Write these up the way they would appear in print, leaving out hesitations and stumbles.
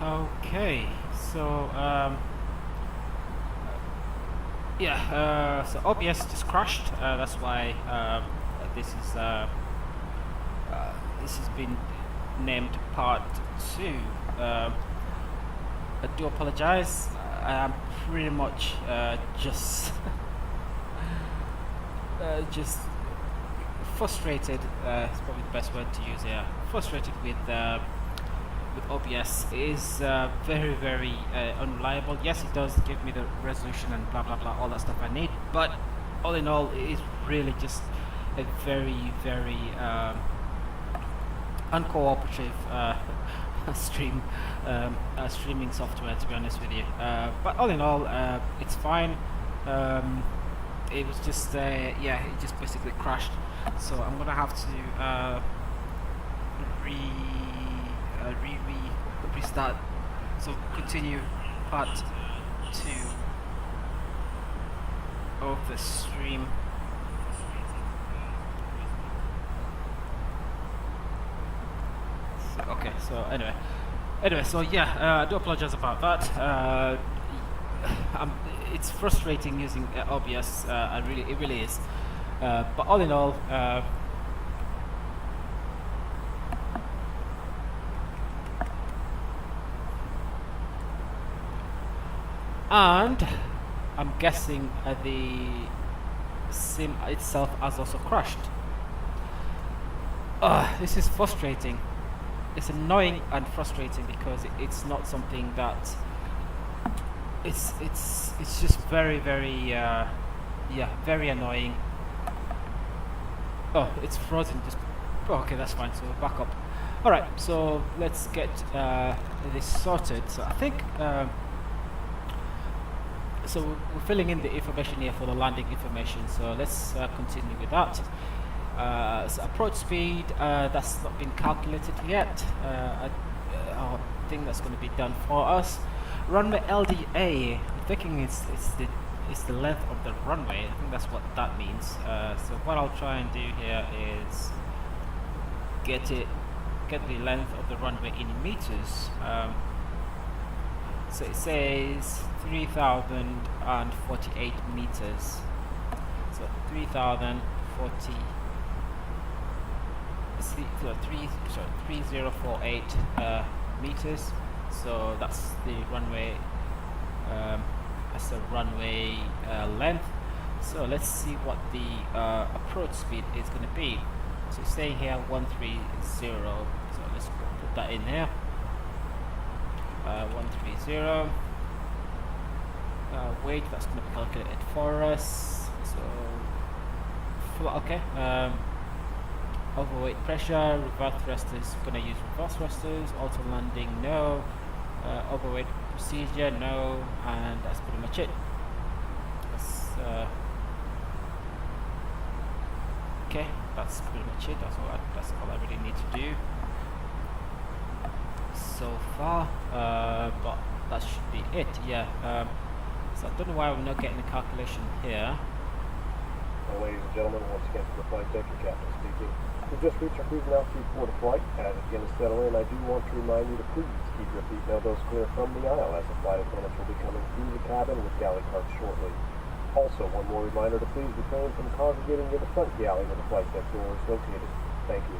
Okay, so so OBS just crashed. That's why this has been named part 2. I do apologize. I am pretty much just just frustrated. It's probably the best word to use here. Frustrated with OBS. It is very unreliable. Yes, it does give me the resolution and blah blah blah, all that stuff I need, but all in all, it is really just a very uncooperative streaming software, to be honest with you. But all in all, it's fine. It was just yeah, it just basically crashed, so I'm gonna have to restart. So continue part 2 of the stream. So, okay, so anyway, so yeah, I do apologize about that. It's frustrating using OBS. It really is. But all in all, and I'm guessing the sim itself has also crashed. This is frustrating. It's annoying and frustrating because it's not something that it's just very yeah, very annoying. Oh, it's frozen. Just okay, that's fine. So back up. All right, so let's get this sorted. So I think so we're filling in the information here for the landing information. So let's continue with that. So approach speed, that's not been calculated yet. I think that's going to be done for us. Runway LDA, I'm thinking it's the length of the runway. I think that's what that means. So what I'll try and do here is get the length of the runway in meters. So it says 3,048 meters. So 3048 meters. So that's the runway. That's the runway length. So let's see what the approach speed is going to be. So it's saying here 130. So let's put that in here. 130. Weight, that's going to be calculated for us. So okay. Overweight pressure, reverse thrusters, going to use reverse thrusters. Auto landing, no. Overweight procedure, no. And that's pretty much it. Okay, that's pretty much it. That's all I really need to do so far. But that should be it. Yeah. So I don't know why we're not getting the calculation here. Well, ladies and gentlemen, once again from the flight deck, your captain speaking. We've just reached our cruising altitude for the flight. As it begins to settle in, I do want to remind you to please keep your seat elbows clear from the aisle, as the flight attendants will be coming through the cabin with galley carts shortly. Also, one more reminder to please refrain from congregating near the front galley where the flight deck door is located. Thank you.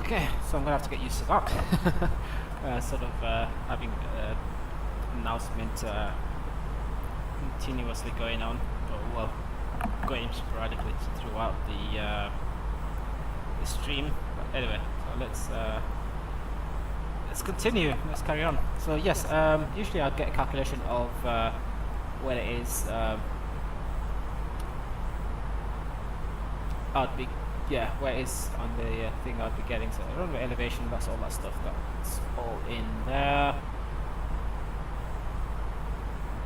Okay, so I'm gonna have to get used to that. Sort of having announcement continuously going on, or well, going sporadically throughout the stream. But anyway, so let's continue. Let's carry on. So yes, usually I'll get a calculation of where it is. Where it is on the thing I'll be getting. So runway elevation, that's all that stuff. That's all in there.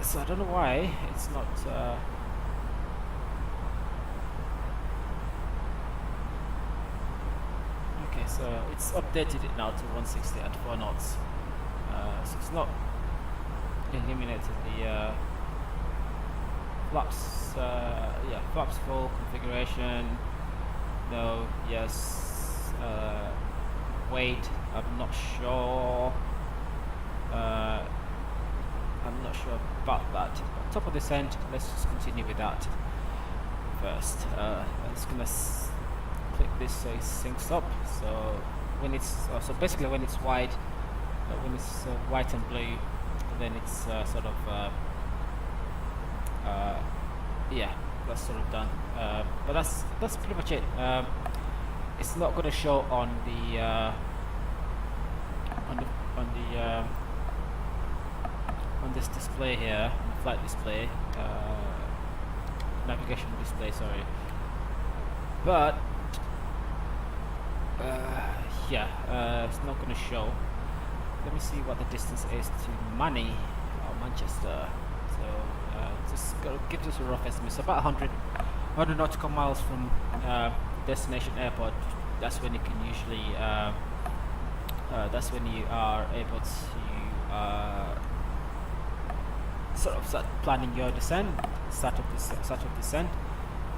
So I don't know why it's not. Okay, so it's updated it now to 160 at 4 knots. So it's not eliminated the flaps. Flaps full configuration. No. Yes. Weight. I'm not sure. I'm not sure about that. But top of descent, let's just continue with that first. I'm just gonna click this so it syncs up. So when it's so basically when it's white, white and blue, then it's sort of yeah, that's sort of done. But that's pretty much it. It's not going to show on the on this display here, on the flight display, navigation display, sorry. But yeah, it's not going to show. Let me see what the distance is to Manchester. So just give us a rough estimate. It's about 100 nautical miles from destination airport. That's when you can usually that's when you are able to sort of start planning your descent, start of descent.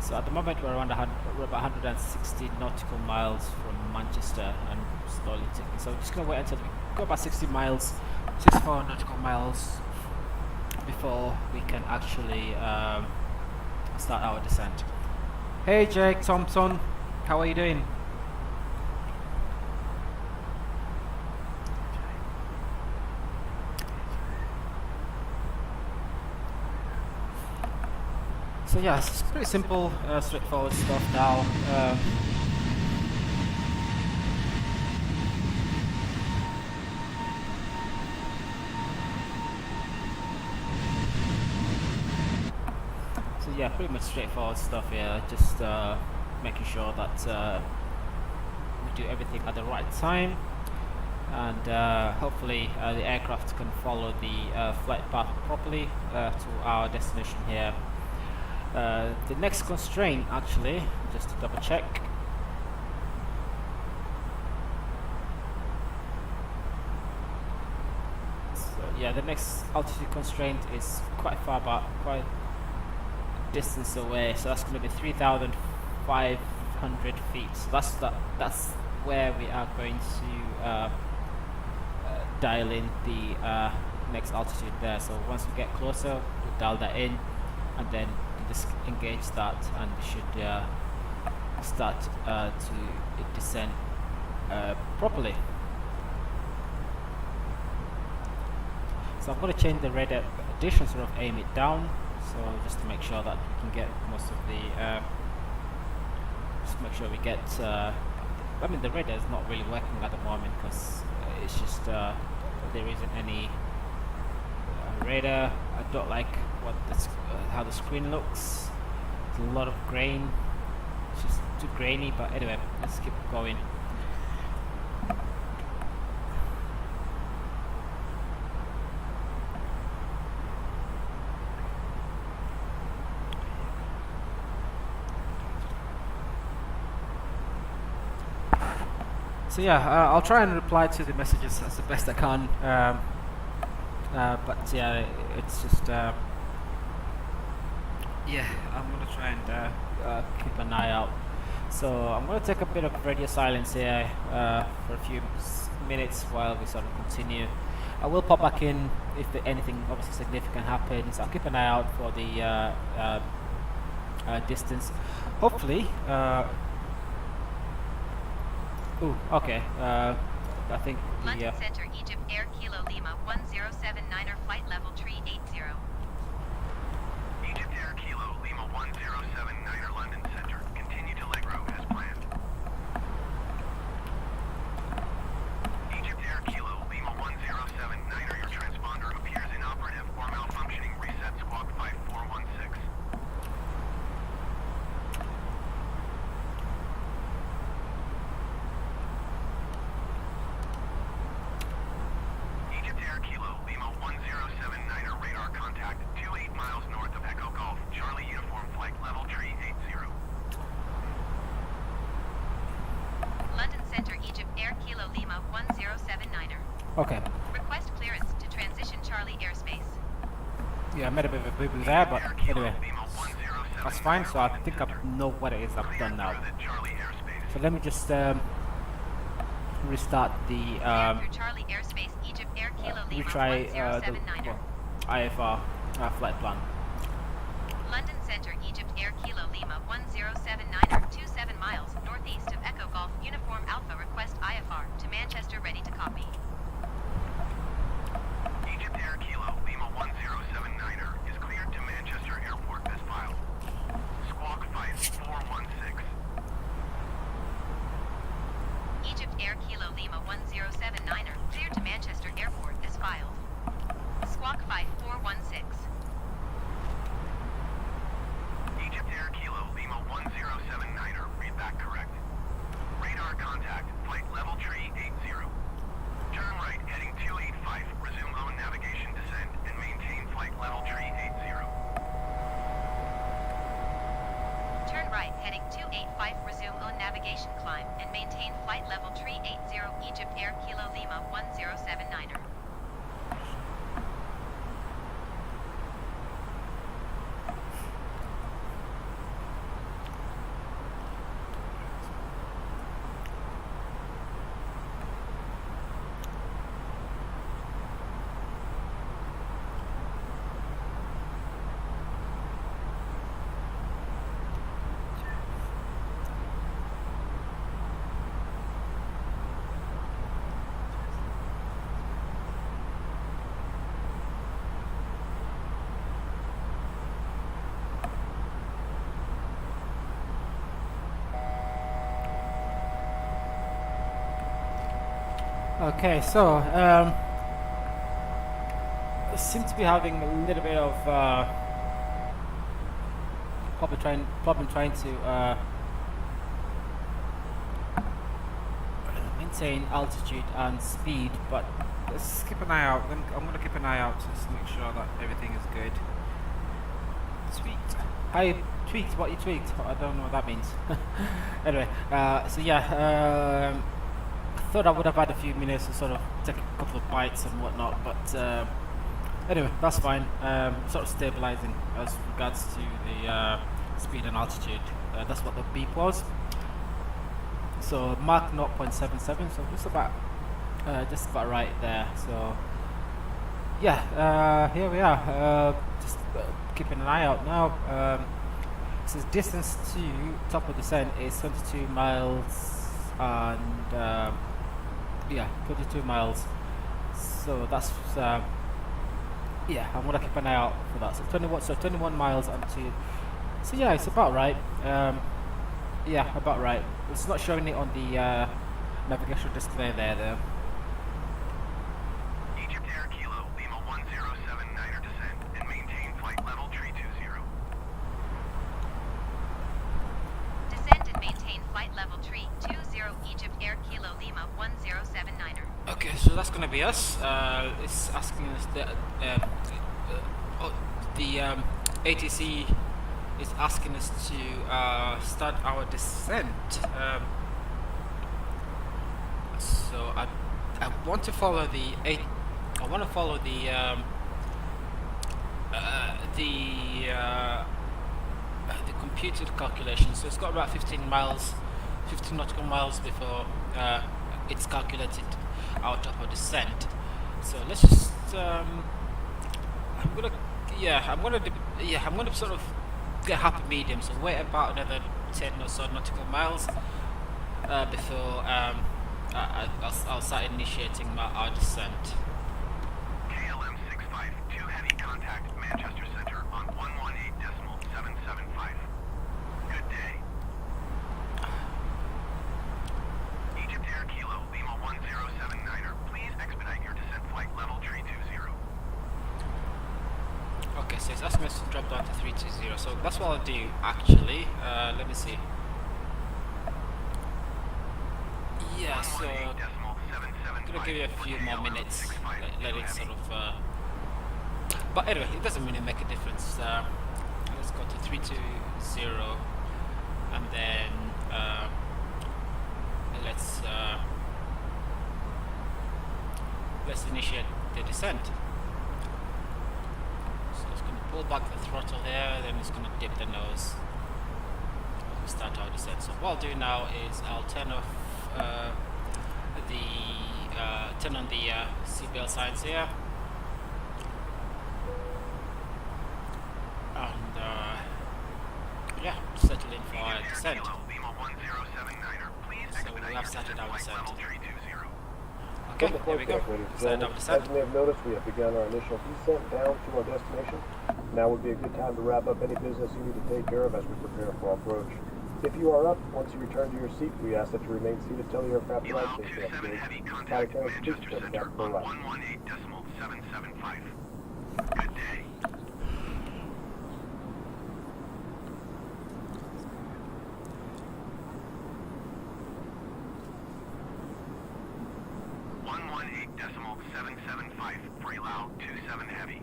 So at the moment we're around we're about 160 nautical miles from Manchester and slowly taking. So we're just gonna wait until we go about 64 nautical miles before we can actually start our descent. Hey Jake Thompson, how are you doing? So yeah, it's pretty simple, straightforward stuff now. So yeah, pretty much straightforward stuff here. Just making sure that we do everything at the right time, and hopefully the aircraft can follow the flight path properly to our destination here. The next constraint, actually, just to double check. So yeah, the next altitude constraint is quite far back, quite distance away. So that's going to be 3,500 feet. So that's where we are going to dial in the next altitude there. So once we get closer, we'll dial that in, and then just engage that, and we should start to descend properly. So I'm going to change the radar addition, sort of aim it down, so just to make sure that we can get most of the just make sure we get I mean, the radar is not really working at the moment because it's just there isn't any radar. I don't like how the screen looks. It's a lot of grain. It's just too grainy, but anyway, let's keep going. So yeah, I'll try and reply to the messages as the best I can. But yeah, it's just yeah, I'm gonna try and keep an eye out. So I'm gonna take a bit of radio silence here for a few minutes while we sort of continue. I will pop back in if anything obviously significant happens. I'll keep an eye out for the distance. Hopefully, okay. I think London Center, Egypt Air Kilo Lima 1079er flight level 380. Egypt Air Kilo Lima 1079er London Center. Continue to Allegro as planned. Egypt Air Kilo Lima 1079er, your transponder appears inoperative or malfunctioning. Reset squawk 5416. Egypt Air Kilo Lima 1079er, radar contact 28 miles north of Echo Golf, Charlie Uniform flight level 380. London Center, Egypt Air Kilo Lima 1079er. okay. Request clearance to transition Charlie airspace. Yeah, I made a bit of a boo-boo there, but anyway, that's fine. So I think I know what it is I've done now. So let me just restart the Clear through Charlie airspace, Egypt Air Kilo Lima retry the 1079er. IFR flight plan. London Center, Egypt Air Kilo Lima 1079er, 27 miles northeast of Echo Golf Uniform Alpha. Request IFR to Manchester, ready to copy. Egypt Air Kilo Lima 1079er is cleared to Manchester Airport as filed. Squawk 5416. Egypt Air Kilo Lima 1079er, cleared to Manchester Airport as filed. Squawk 5416. Egypt Air Kilo Lima 1079er, read back correct. Radar contact, flight level tree 80. Turn right heading 285, resume low navigation descent and maintain flight level tree 80. Turn right heading 285, resume on navigation climb and maintain flight level tree 80. Egypt Air Kilo Lima 1079er. Okay, so seem to be having a little bit of problem trying to maintain altitude and speed, but let's keep an eye out. I'm gonna keep an eye out just to make sure that everything is good. Tweet. I tweaked what you tweaked. I don't know what that means. Anyway, so yeah. Thought I would have had a few minutes to sort of take a couple of bites and whatnot, but anyway, that's fine. Sort of stabilizing as regards to the speed and altitude. That's what the beep was. So Mach 0.77, so just about right there. So yeah, here we are. Just keeping an eye out now. So distance to top of descent is 22 miles and yeah, 22 miles. So that's yeah, I'm gonna keep an eye out for that. So 21 miles onto. So yeah, it's about right. Yeah, about right. It's not showing it on the navigation display there though. Egypt Air Kilo Lima 1079er descent and maintain flight level tree 20. Descend and maintain flight level tree 20. Egypt Air Kilo Lima 1079er. Okay, so that's gonna be us. It's asking us the ATC is asking us to start our descent. So I want to follow the the computed calculation. So it's got about 15 nautical miles before it's calculated out of our descent. So let's just I'm gonna sort of get happy medium. So wait about another 10 or so nautical miles before I'll start initiating our descent. KLM 652 heavy contact Manchester Center on 118.775. Good day. Egypt Air Kilo Lima 1079er, please expedite your descent flight level tree 20. Okay, so it's asking us to drop down to 320. So that's what I'll do actually. Let me see. Yeah, so I'm gonna give you a few more minutes. Let it sort of. But anyway, it doesn't really make a difference. Let's go to 320, and then let's initiate the descent. So it's going to pull back the throttle there, then it's going to dip the nose. We'll start our descent. So what I'll do now is I'll turn off the turn on the seatbelt signs here, and yeah, settle in for our descent. So we have started our descent. Okay, here we go. Started our descent. As you may have noticed, we have begun our initial descent down to our destination. Now would be a good time to wrap up any business you need to take care of as we prepare for our approach. If you are up, once you return to your seat, we ask that you remain seated till the aircraft arrives safely at the gate. Pilot clearance speech to the captain for left. 118.775. Good day. .775 Freelau 27 heavy.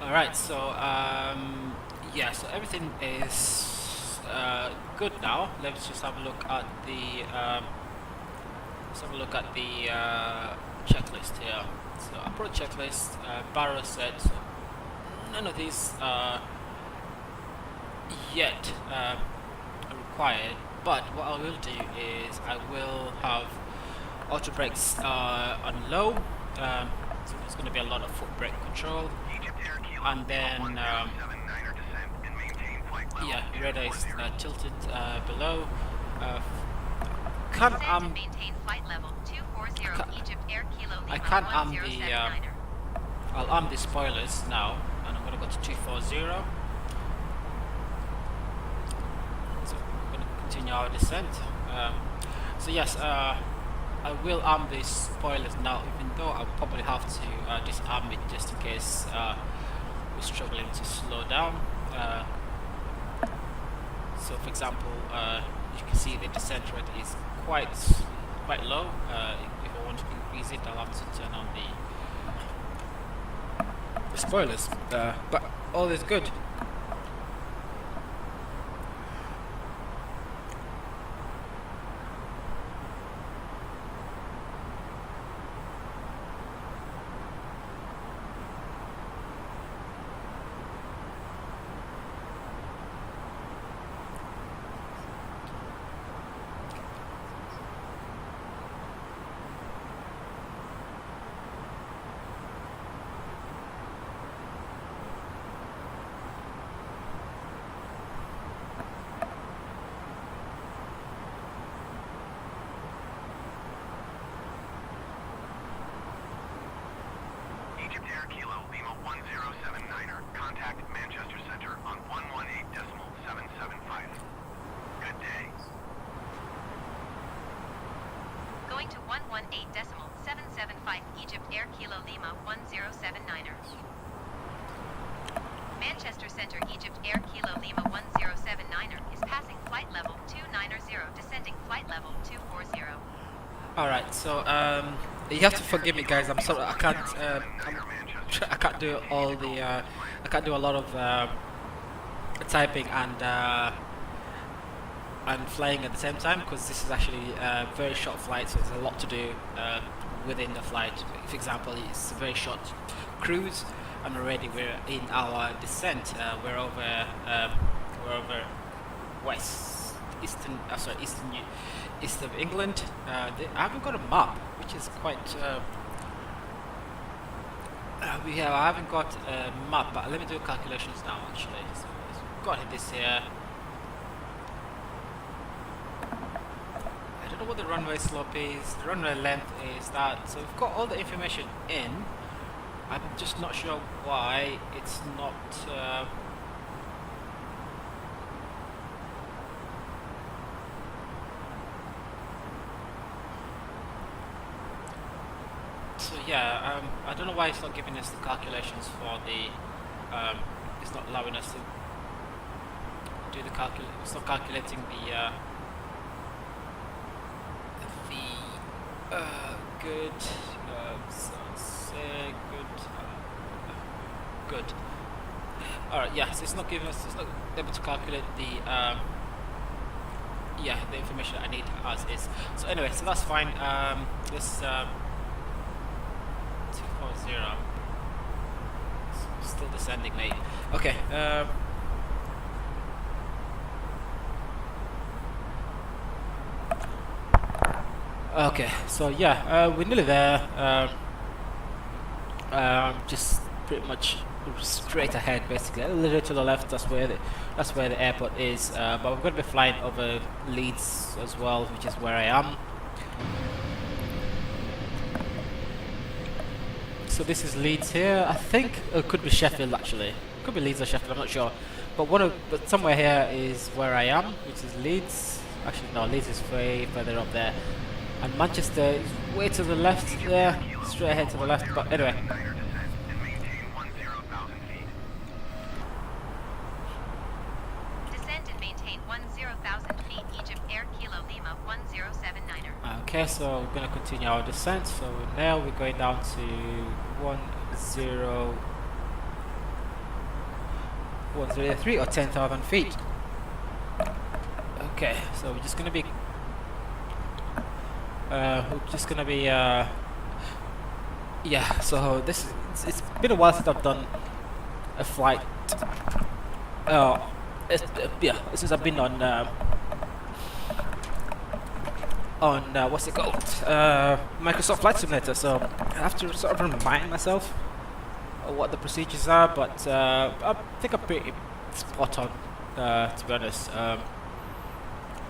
Alright, so yeah, so everything is good now. Let's just have a look at the checklist here. So approach checklist, barrel set. So none of these yet required, but what I will do is I will have auto brakes on low. So there's going to be a lot of foot brake control, and then yeah, radar is tilted below. Can't maintain flight level 240 Egypt Air Kilo Lima I can't arm the 1079er. I'll arm the spoilers now, and I'm going to go to 240. So I'm going to continue our descent. So yes, I will arm the spoilers now, even though I'll probably have to disarm it just in case we're struggling to slow down. So for example, you can see the descent rate is quite low. If I want to increase it, I'll have to turn on the spoilers. But all is good. Egypt Air Kilo Lima 1079er. Contact Manchester Center on 118.775. Good day. Going to 118.775 Egypt Air Kilo Lima 1079er. Manchester Center Egypt Air Kilo Lima 1079er is passing flight level 290, descending flight level 240. Alright, so you have to forgive me, guys. I'm sorry, I can't do all the I can't do a lot of typing and flying at the same time, because this is actually a very short flight, so there's a lot to do within the flight. For example, it's a very short cruise, and already we're in our descent. We're over east of England. I haven't got a map, which is quite. I haven't got a map, but let me do calculations now. Actually, so we've got this here. I don't know what the runway slope is. The runway length is that. So we've got all the information in. I'm just not sure why it's not So yeah, I don't know why it's not giving us the calculations for the. It's not allowing us to do the It's not calculating the good. Say good. Alright, yeah, so it's not giving us. It's not able to calculate the. Yeah, the information I need as is. So anyway, so that's fine. This 240. Still descending, mate. Okay. Okay. So yeah, we're nearly there. Just pretty much straight ahead, basically. A little to the left. That's where the airport is. But we're going to be flying over Leeds as well, which is where I am. So this is Leeds here. I think it could be Sheffield actually. It could be Leeds or Sheffield. I'm not sure. But but somewhere here is where I am, which is Leeds. Actually, no, Leeds is way further up there, and Manchester is way to the left there, straight ahead to the left. But anyway. Okay, so we're going to continue our descent. So now we're going down to 103 or 10,000 feet. Okay, so we're just going to be yeah, so it's been a while since I've done a flight. Yeah, since I've been on what's it called? Microsoft Flight Simulator. So I have to sort of remind myself what the procedures are, but I think I'm pretty spot on, to be honest.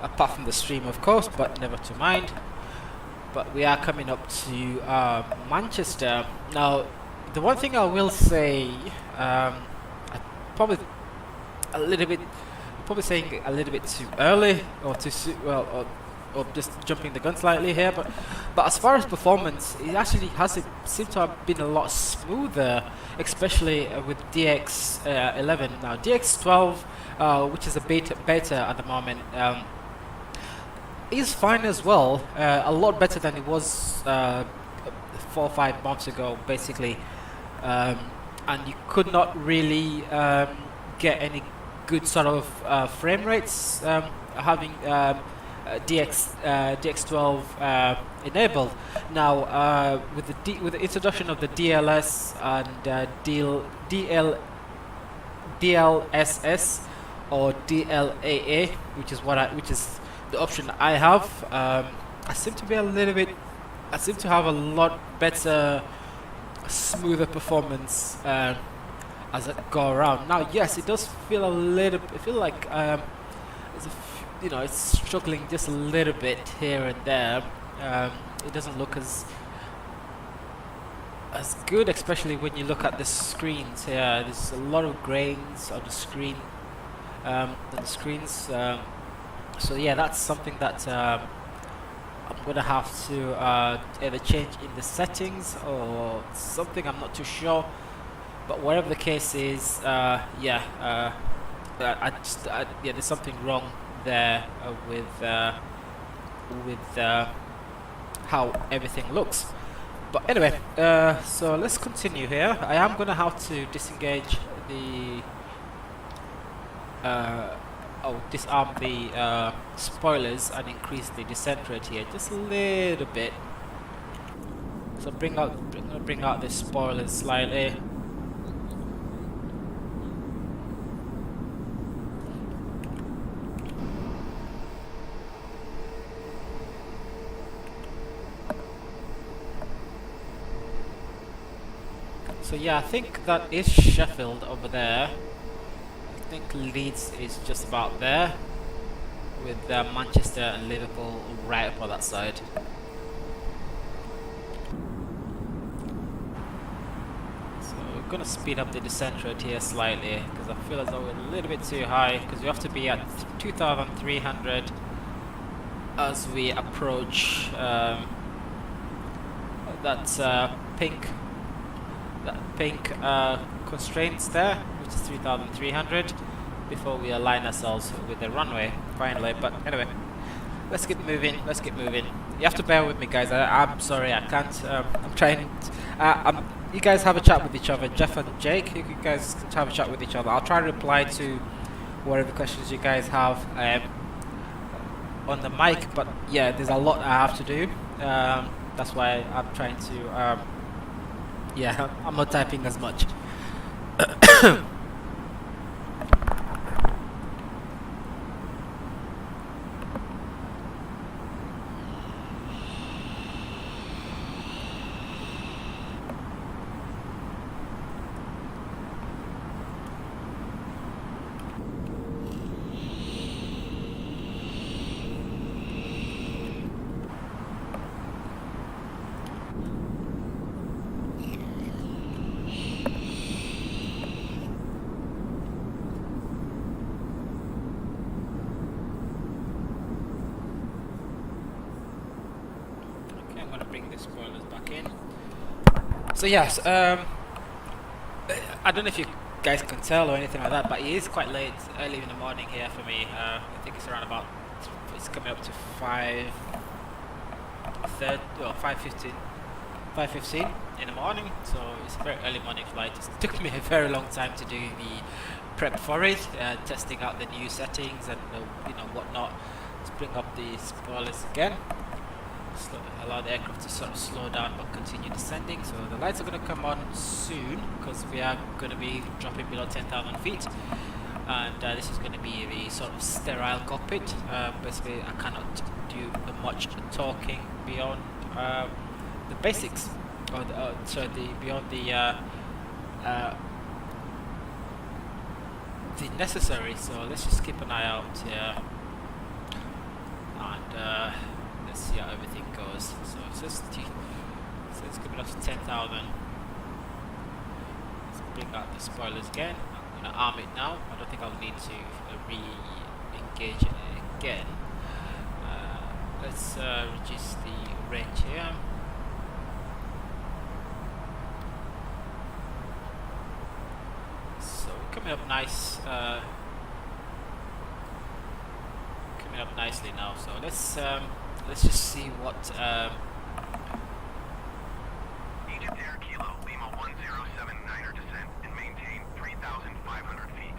Apart from the stream, of course, but never to mind. But we are coming up to Manchester. Now, the one thing I will say, probably saying a little bit too early, or too or just jumping the gun slightly here, but as far as performance, it actually seemed to have been a lot smoother, especially with DX11. Now DX12, which is a beta at the moment, is fine as well. A lot better than it was 4 or 5 months ago, basically, and you could not really get any good sort of frame rates having DX12 enabled. Now with the introduction of the DLS and DLSS or DLAA, which is the option I have, I seem to have a lot better, smoother performance as I go around. Now, yes, it does feel like it's struggling just a little bit here and there. It doesn't look as good, especially when you look at the screens here. There's a lot of grains on the screen, so yeah, that's something that I'm gonna have to either change in the settings or something. I'm not too sure, but whatever the case is, yeah, there's something wrong there with how everything looks. But anyway, so let's continue here. I am gonna have to disengage the disarm the spoilers and increase the descent rate here just a little bit. So bring out the spoilers slightly. So yeah, I think that is Sheffield over there. I think Leeds is just about there, with Manchester and Liverpool right up on that side. So we're gonna speed up the descent rate here slightly, because I feel as though we're a little bit too high, because we have to be at 2,300 as we approach that pink constraints there, which is 3,300, before we align ourselves with the runway finally. But anyway, let's keep moving. You have to bear with me, guys. I'm sorry, I can't. I'm trying. You guys have a chat with each other, Jeff and Jake. You guys have a chat with each other. I'll try to reply to whatever questions you guys have on the mic. But yeah, there's a lot I have to do. That's why I'm trying to. Yeah, I'm not typing as much. Spoilers back in. So yes, I don't know if you guys can tell or anything like that, but it is quite late, early in the morning here for me. I think it's around about, it's coming up to 5:15 in the morning. So it's a very early morning flight. It took me a very long time to do the prep for it, testing out the new settings and whatnot. Let's bring up the spoilers again. Allow the aircraft to sort of slow down but continue descending. So the lights are going to come on soon because we are going to be dropping below 10,000 feet, and this is going to be the sort of sterile cockpit. Basically, I cannot do much talking beyond the basics, or beyond the necessary. So let's just keep an eye out here, and let's see how everything goes. So it's coming up to 10,000. Let's bring out the spoilers again. I'm going to arm it now. I don't think I'll need to re-engage it again. Let's reduce the range here. So coming up nice. Coming up nicely now. So let's just see what. Egypt Air Kilo Lima 1079er descent and maintain 3,500 feet.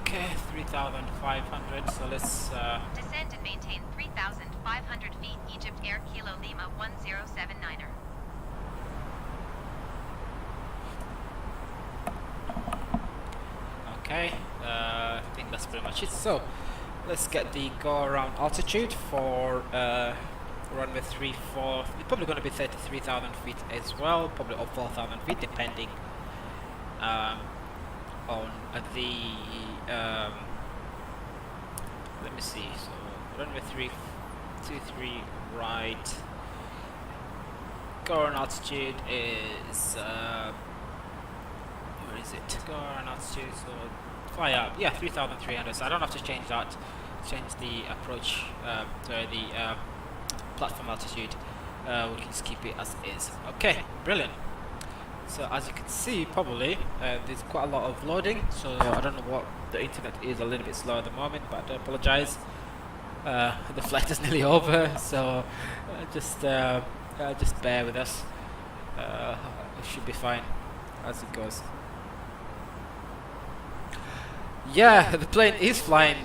Okay, 3,500. So let's. Descend and maintain 3,500 feet. Egypt Air Kilo Lima 1079er. Okay, I think that's pretty much it. So let's get the go around altitude for runway 34. It's probably going to be 33,000 feet as well, probably up 4,000 feet depending on the let me see. So runway 323 right, go around altitude is where is it? Go around altitude, so fly up, yeah, 3,300. So I don't have to change that, change the approach to the platform altitude. We can just keep it as is. Okay, brilliant. So as you can see, probably there's quite a lot of loading, so I don't know what the internet is a little bit slow at the moment, but I apologize. The flight is nearly over, so just bear with us. It should be fine as it goes. Yeah, the plane is flying.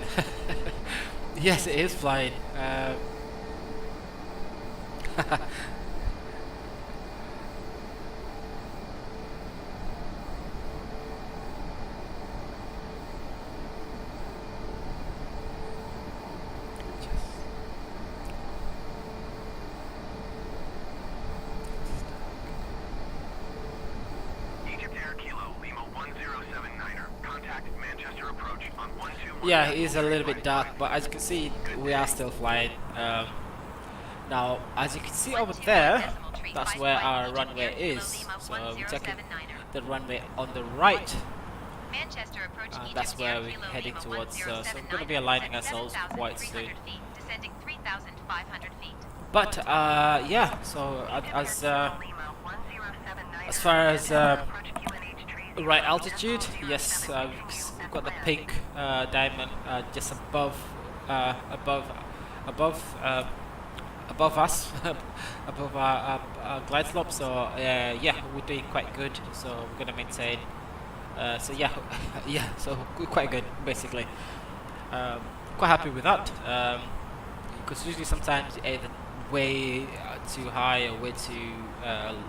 Yes, it is flying. Yeah, it is a little bit dark, but as you can see, we are still flying. Now, as you can see over there, that's where our runway is. So we're taking the runway on the right. That's where we're heading towards. So we're going to be aligning ourselves quite soon. As far as right altitude, yes, we've got the pink diamond just above above us, above our glide slope. So yeah, we're doing quite good. So we're gonna maintain. So yeah, yeah. So we're quite good, basically. Quite happy with that. Because usually sometimes either way too high or way too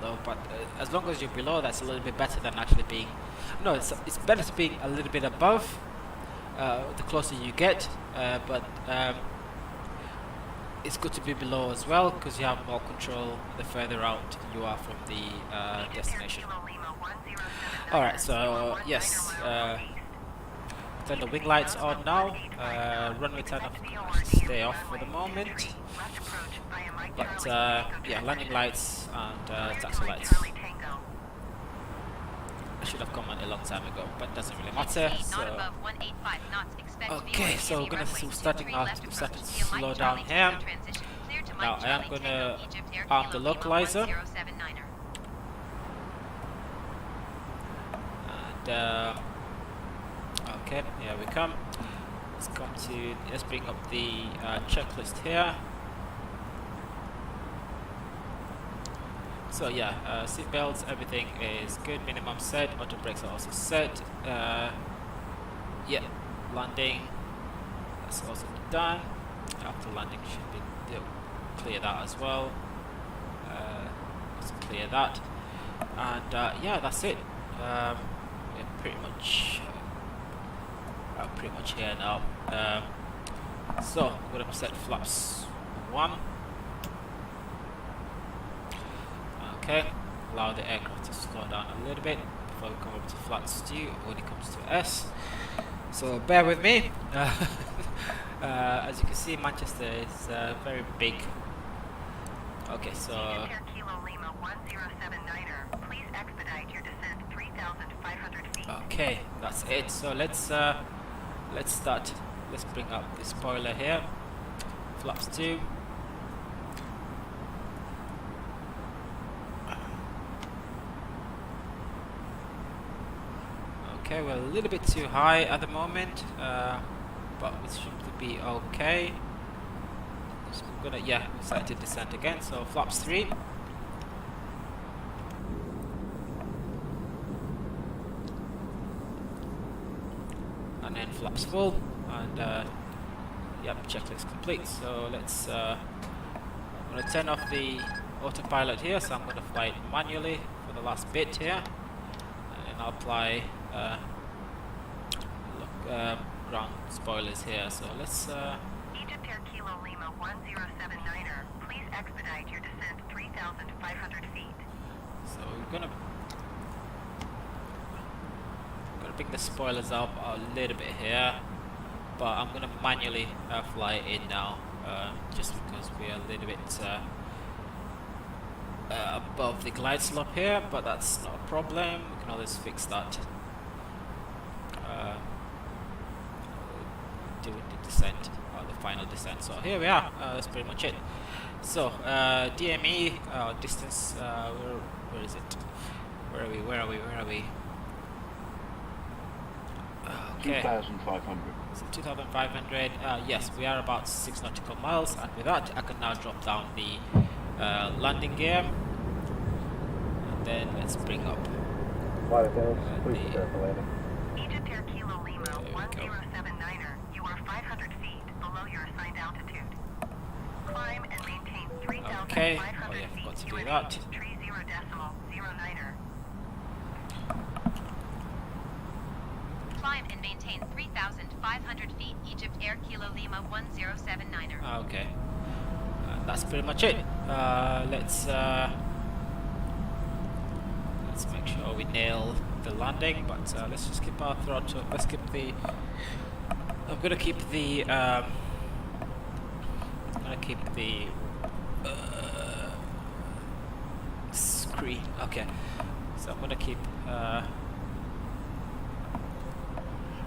low. But as long as you're below, that's a little bit better than actually being. No, it's better to be a little bit above. The closer you get, but it's good to be below as well because you have more control the further out you are from the destination. Alright, so yes, turn the wing lights on now. Runway turn off, stay off for the moment. But yeah, landing lights and taxi lights. I should have come on a long time ago, but doesn't really matter. So okay, so we're gonna starting to slow down here. Now I am gonna arm the localizer, and okay, here we come. Let's bring up the checklist here. So yeah, seat belts, everything is good. Minimum set. Auto brakes are also set. Yeah, landing. That's also done. After landing, should be clear that as well. Let's clear that, and yeah, that's it. We're pretty much here now. So we're gonna set flaps 1. Okay, allow the aircraft to slow down a little bit before we come over to flaps 2 when it comes to S. So bear with me. As you can see, Manchester is very big. Okay, so okay, that's it. So let's start. Let's bring up the spoiler here. Flaps 2. Okay, we're a little bit too high at the moment, but it should be okay. So we're gonna, yeah, we started descent again. So flaps 3. And then flaps full, and yep, checklist complete. So let's. I'm gonna turn off the autopilot here, so I'm gonna fly it manually for the last bit here, and I'll apply ground spoilers here. So let's. Egypt Air Kilo Lima 1079er, please expedite your descent 3,500 feet. So we're gonna bring the spoilers up a little bit here, but I'm gonna manually fly it in now, just because we're a little bit above the glide slope here, but that's not a problem. We can always fix that during the descent, or the final descent. So here we are. That's pretty much it. So DME distance. Where is it? Where are we? Okay. 2,500. So 2,500. Yes, we are about 6 nautical miles, and with that, I can now drop down the landing gear, and then let's bring up Flight attendants, please prepare for landing. Egypt Air Kilo Lima 1079er, you are 500 feet below your assigned altitude. Climb and maintain 3,500 okay. Oh yeah, feet. forgot to do that. 30.09er. Climb and maintain 3,500 feet. Egypt Air Kilo Lima 1079er. Okay, that's pretty much it. Let's make sure we nail the landing, but let's just keep our throttle. Let's keep the. I'm gonna keep the. Screen. Okay, so I'm gonna keep.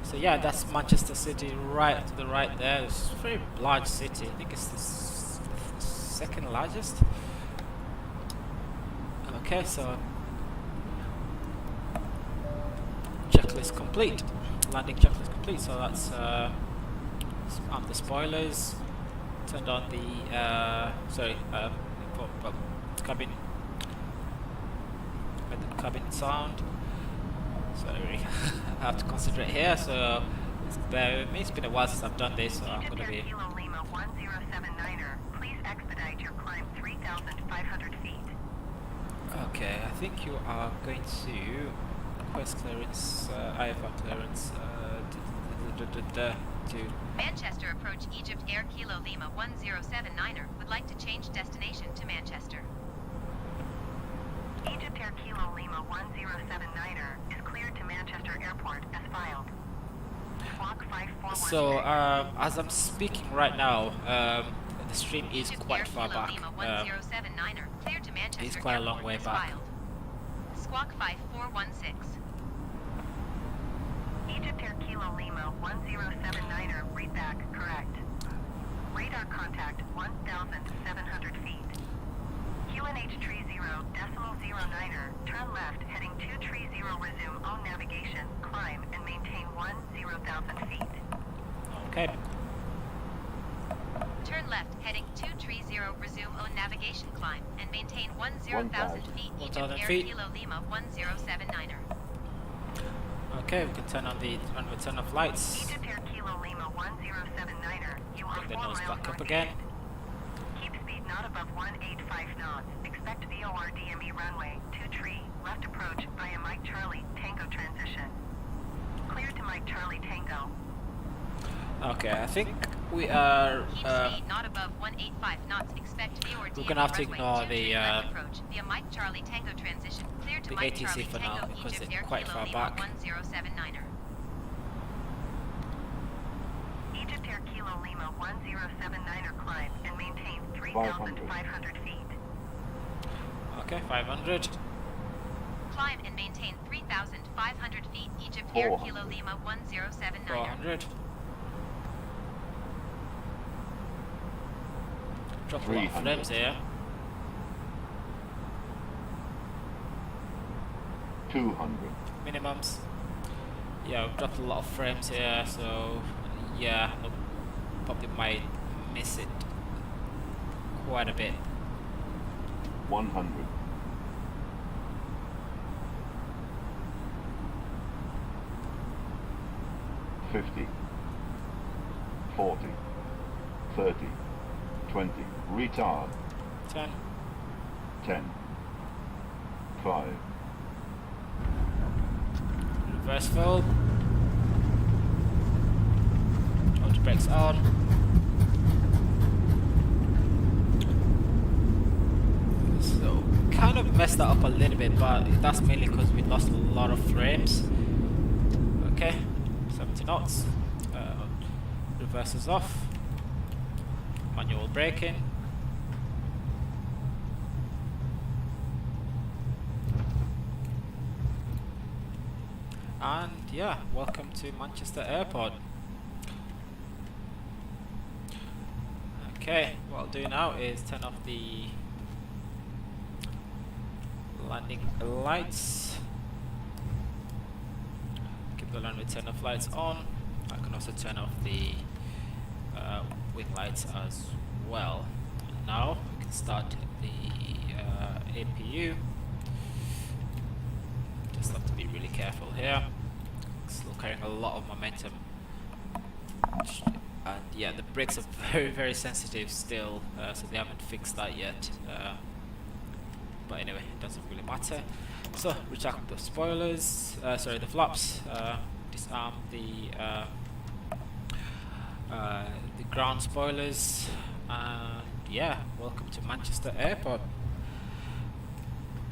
So yeah, that's Manchester City right to the right there. It's a very large city. I think it's the second largest. Okay, so checklist complete. Landing checklist complete. So that's arm the spoilers. Turned on the cabin. Made the cabin sound. Sorry, I have to concentrate here. So bear with me. It's been a while since I've done this, so I'm Egypt gonna Air be. Kilo Lima 1079er, please expedite your climb 3,500 feet. Okay, I think you are going to request clearance, IFR clearance, to Manchester approach Egypt Air Kilo Lima 1079er would like to change destination to Manchester. Egypt Air Kilo Lima 1079er is cleared to Manchester Airport as filed. Squawk 541. So, as I'm speaking right now, the stream is Egypt quite Air far Kilo back. Lima 1079er cleared to Manchester It's quite a long Airport way as back. filed. Squawk 5416. Egypt Air Kilo Lima 1079er, read back, correct. Radar contact 1,700 feet. QNH tree 0.09er, turn left heading 230, resume on navigation, climb and maintain 10,000 feet. Okay. Turn left heading 230, resume on navigation, climb and maintain 10,000 feet. Egypt 1,000 Air feet. Kilo Lima 1079er. Okay, we can turn on the turn off lights. Egypt Air Kilo Lima 1079er, you are Bring the 4 nose miles back up northeast. again. Keep speed not above 185 knots. Expect VOR DME runway, 2 tree, left approach via Mike Charlie, Tango transition. Clear to Mike Charlie Tango. Okay, I think we are. Keep speed not above 185 knots. Expect VOR We're gonna have to runway ignore 2 the, tree left approach via Mike Charlie Tango transition. Clear to the Mike ATC Charlie for Tango now, because Egypt it's Air quite Kilo far Lima back. 1079er. Egypt Air Kilo Lima 1079er, climb and maintain 3,500 feet. Okay, 500. Climb and maintain 3,500 feet. Egypt Air Kilo Lima 1079er. 400. Drop a lot of 300. frames here. 200. Minimums. Yeah, we've dropped a lot of frames here, so yeah, no, probably might miss it quite a bit. 100. 50. 40. 30. 20. Retard. 10. 10. 5. Reverse full. Auto brakes on. So kind of messed that up a little bit, but that's mainly because we lost a lot of frames. Okay, 70 knots. Reverse is off. Manual braking. And yeah, welcome to Manchester Airport. Okay, what I'll do now is turn off the landing lights. Keep the landing turn off lights on. I can also turn off the wing lights as well. And now we can start the APU. Just have to be really careful here. Still carrying a lot of momentum. And yeah, the brakes are very sensitive still, so they haven't fixed that yet. But anyway, it doesn't really matter. So retract the spoilers, the flaps, disarm the ground spoilers, and yeah, welcome to Manchester Airport.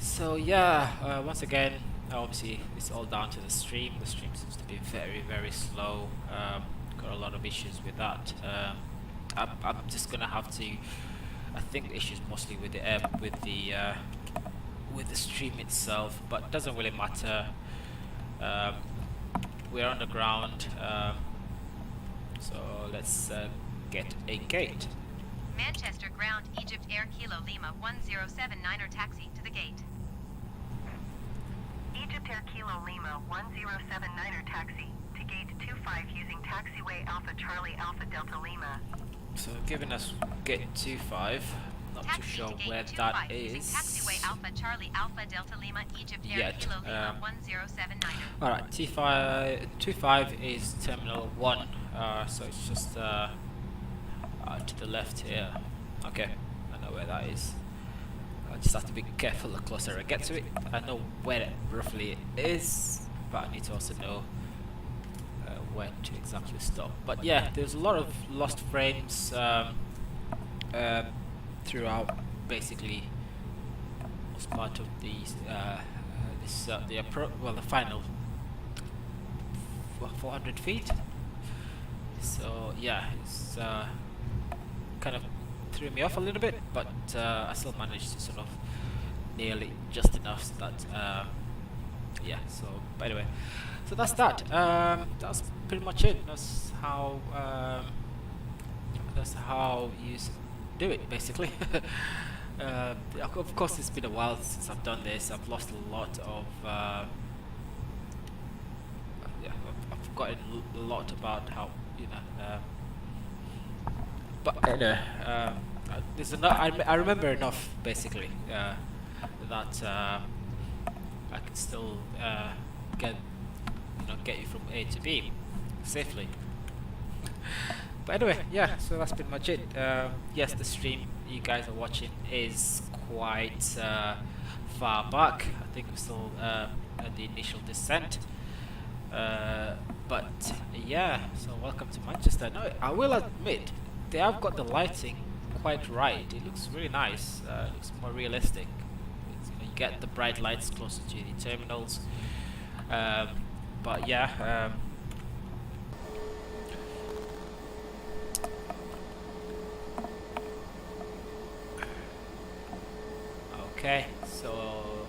So yeah, once again, obviously it's all down to the stream. The stream seems to be very slow. Got a lot of issues with that. I'm just gonna have to. I think the issues mostly with the stream itself, but it doesn't really matter. We're on the ground, so let's get a gate. Manchester ground, Egypt Air Kilo Lima 1079er taxi to the gate. Egypt Egypt Air Kilo Lima 1079er taxi to gate 25 using taxiway Alpha Charlie Alpha Delta Lima. So giving us gate 25. Not too Taxi sure to gate where 25 that using is taxiway Alpha Charlie Alpha Delta Lima Egypt Air yet. Kilo Lima 1079er. Alright, T5 is terminal 1, so it's just to the left here. Okay, I know where that is. I just have to be careful the closer I get to it. I know where it roughly is, but I need to also know when to exactly stop. But yeah, there's a lot of lost frames throughout, basically, as part of the the final 400 feet. So yeah, it's kind of threw me off a little bit, but I still managed to sort of nail it just enough that yeah. So by the way, so that's that. That's pretty much it. That's how you do it, basically. Of course, it's been a while since I've done this. I've lost a lot of yeah, I've forgotten a lot about how, you know, but anyway, there's I remember enough, basically, that I can still get you from A to B safely. But anyway, yeah, so that's pretty much it. Yes, the stream you guys are watching is quite far back. I think we're still at the initial descent. But yeah, so welcome to Manchester. No, I will admit, they have got the lighting quite right. It looks really nice. It looks more realistic. You get the bright lights closer to the terminals. But yeah. Okay, so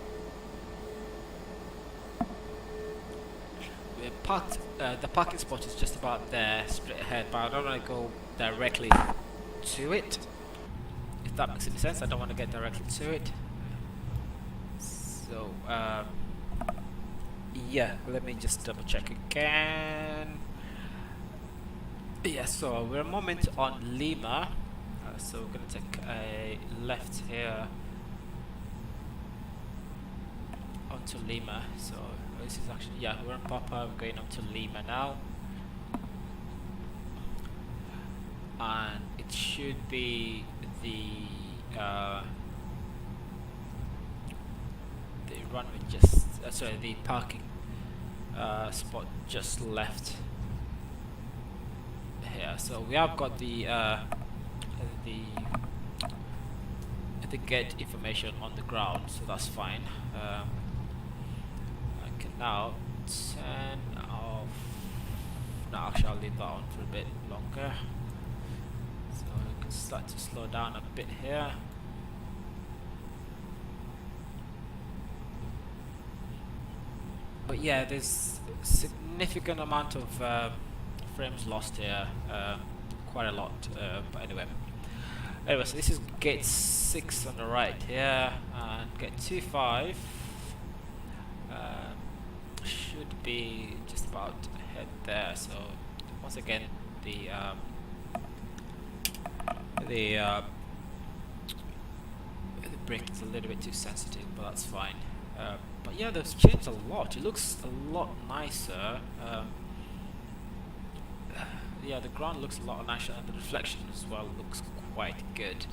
we're parked. The parking spot is just about there, straight ahead. But I don't want to go directly to it. If that makes any sense, I don't want to get directly to it. So yeah, let me just double check again. Yeah, so we're a moment on Lima. So we're gonna take a left here onto Lima. So this is actually, yeah, we're on Papa, we're going up to Lima now, and it should be the runway just sorry, the parking spot just left here. So we have got the gate information on the ground, so that's fine. I can now turn off. No, actually I'll leave that on for a bit longer, so I can start to slow down a bit here. But yeah, there's a significant amount of frames lost here, quite a lot. But anyway, so this is gate 6 on the right here, and gate 25 should be just about ahead there. So once again, the brake is a little bit too sensitive, but that's fine. But yeah, they've changed a lot. It looks a lot nicer. Yeah, the ground looks a lot nicer, and the reflection as well looks quite good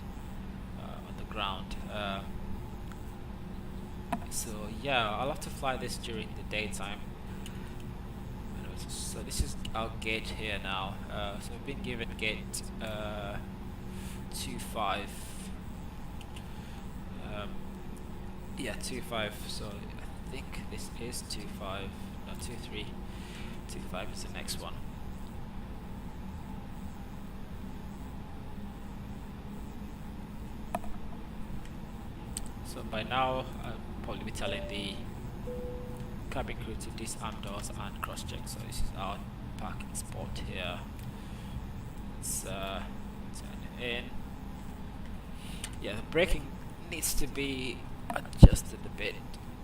on the ground. So yeah, I'll have to fly this during the daytime. So this is our gate here now. So we've been given gate 25. Yeah, 25. So I think this is 25. No, 23. 25 is the next one. So by now, I'll probably be telling the cabin crew to disarm doors and cross-check. So this is our parking spot here. Let's turn in. Yeah, the braking needs to be adjusted a bit.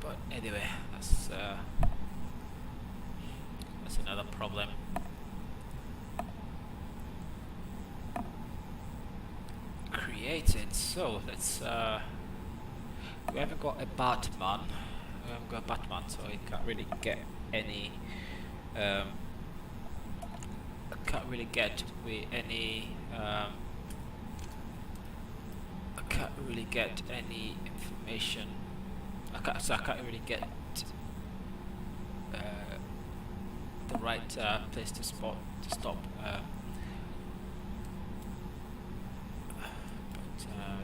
But anyway, that's another problem. Created. So let's. We haven't got a Batman. We haven't got a Batman, so you can't really get any. I can't really get with any. I can't really get any information. I can't really get the right place to stop.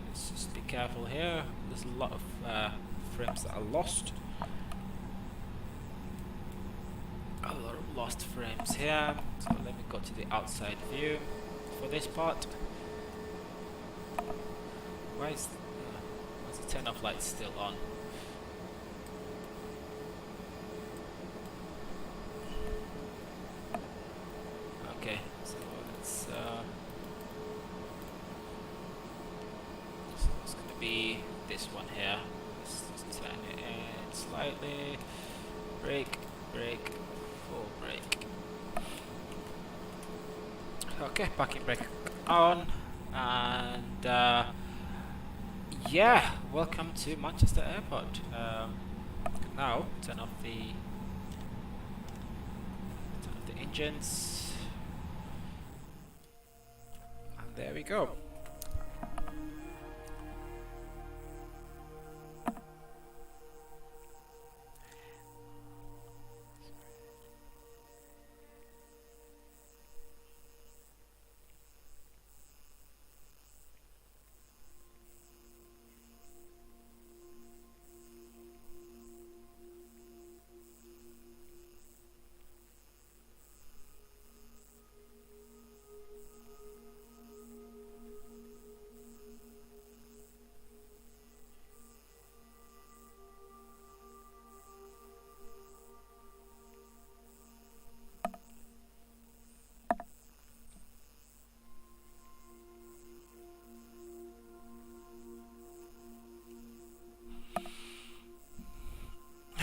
Let's just be careful here. There's a lot of frames that are lost. A lot of lost frames here. So let me go to the outside view for this part. Why is the turn-off light still on? Okay, so it's going to be this one here. Let's just turn it in slightly. Brake, full brake. Okay, parking brake on, and yeah, welcome to Manchester Airport. Now turn off the engines, and there we go.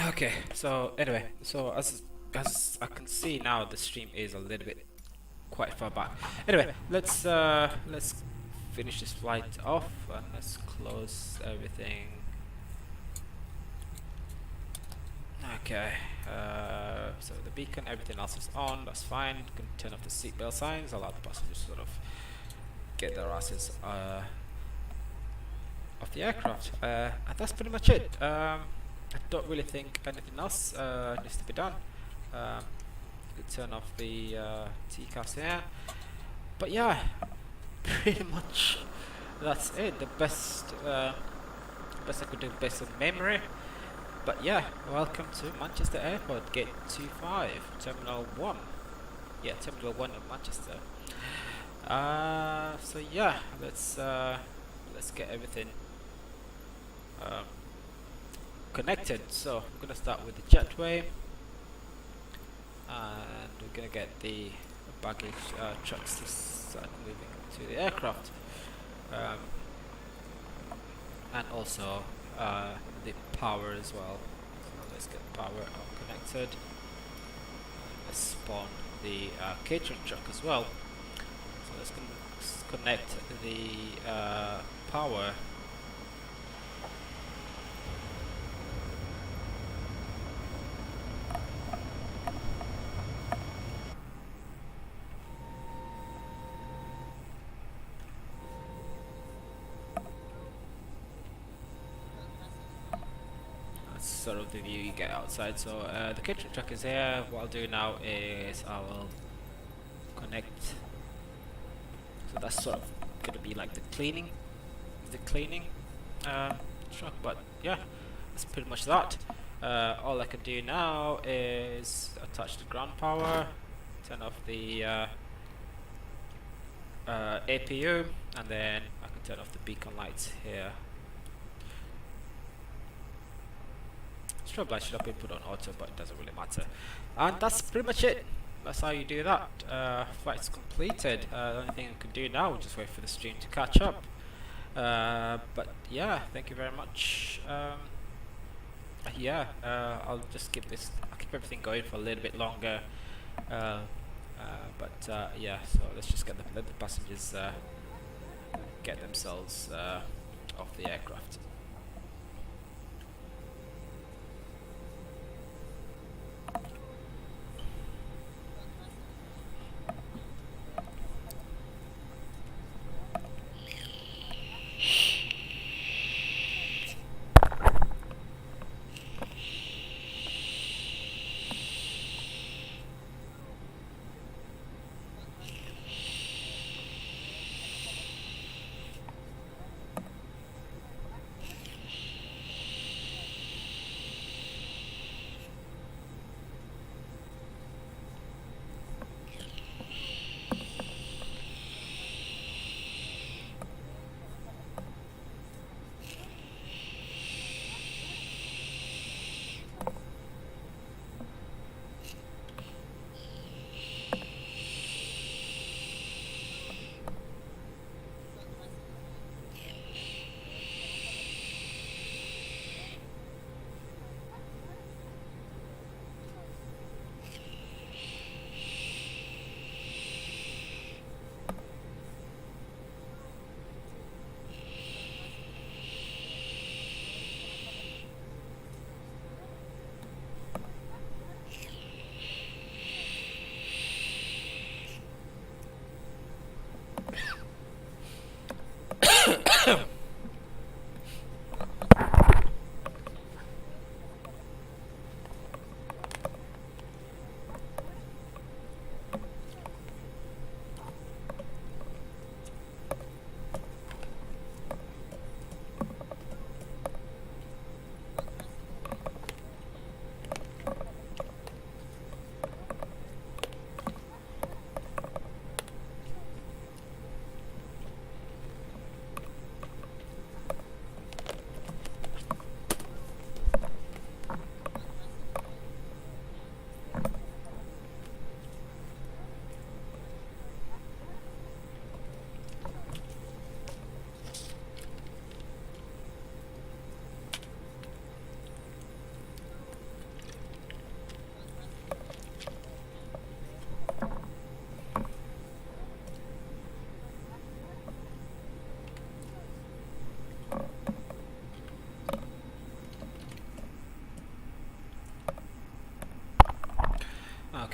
Okay, so anyway, so as I can see now, the stream is a little bit quite far back. Anyway, let's finish this flight off and let's close everything. Okay, so the beacon, everything else is on. That's fine. You can turn off the seatbelt signs, allow the passengers to sort of get their asses off the aircraft, and that's pretty much it. I don't really think anything else needs to be done. You can turn off the TCAS here, but yeah, pretty much that's it. The best I could do based on memory. But yeah, welcome to Manchester Airport, Gate 25, Terminal 1. Yeah, Terminal 1 of Manchester. So yeah, let's get everything connected. So we're gonna start with the jetway, and we're gonna get the baggage trucks to start moving to the aircraft, and also the power as well. So let's get power connected. Let's spawn the catering truck as well. So let's connect the power. Sort of the view you get outside. So the catering truck is here. What I'll do now is I will connect. So that's sort of gonna be like the cleaning truck. But yeah, that's pretty much that. All I can do now is attach the ground power, turn off the APU, and then I can turn off the beacon lights here. Strobe light should have been put on auto, but it doesn't really matter. And that's pretty much it. That's how you do that. Flight's completed. The only thing I can do now is just wait for the stream to catch up. But yeah, thank you very much Yeah, I'll just keep this. I'll keep everything going for a little bit longer. Uh, yeah, so let's just let the passengers get themselves off the aircraft.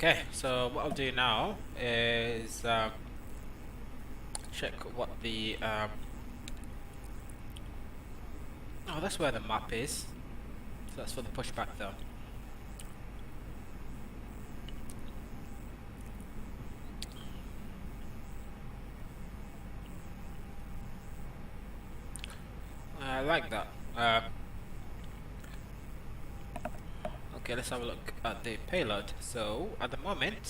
Okay, so what I'll do now is check what the oh, that's where the map is. So that's for the pushback though. I like that. Okay, let's have a look at the payload. So at the moment,